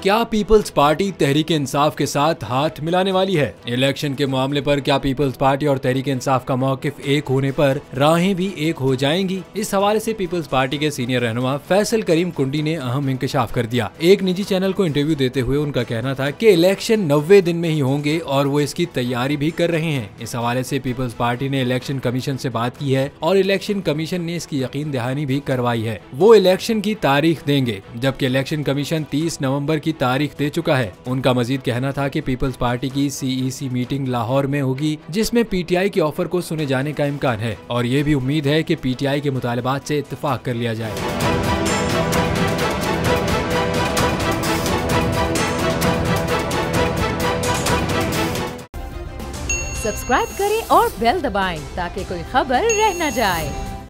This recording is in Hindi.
क्या पीपल्स पार्टी तहरीक इंसाफ के साथ हाथ मिलाने वाली है? इलेक्शन के मामले पर क्या पीपल्स पार्टी और तहरीक इंसाफ का मौकिफ एक होने पर राहें भी एक हो जाएंगी? इस हवाले से पीपल्स पार्टी के सीनियर रहनुमा फैसल करीम कुंडी ने अहम इंकशाफ कर दिया। एक निजी चैनल को इंटरव्यू देते हुए उनका कहना था कि इलेक्शन 90 दिन में ही होंगे और वो इसकी तैयारी भी कर रहे हैं। इस हवाले से पीपल्स पार्टी ने इलेक्शन कमीशन से बात की है और इलेक्शन कमीशन ने इसकी यकीन दहानी भी करवाई है। वो इलेक्शन की तारीख देंगे, जबकि इलेक्शन कमीशन 30 नवंबर की तारीख दे चुका है। उनका मजीद कहना था कि पीपल्स पार्टी की CEC मीटिंग लाहौर में होगी, जिसमें PTI के ऑफर को सुने जाने का इम्कान है और ये भी उम्मीद है कि PTI के मुतालबात से इत्तेफाक कर लिया जाए। सब्सक्राइब करें और बेल दबाएं ताकि कोई खबर रह न जाए।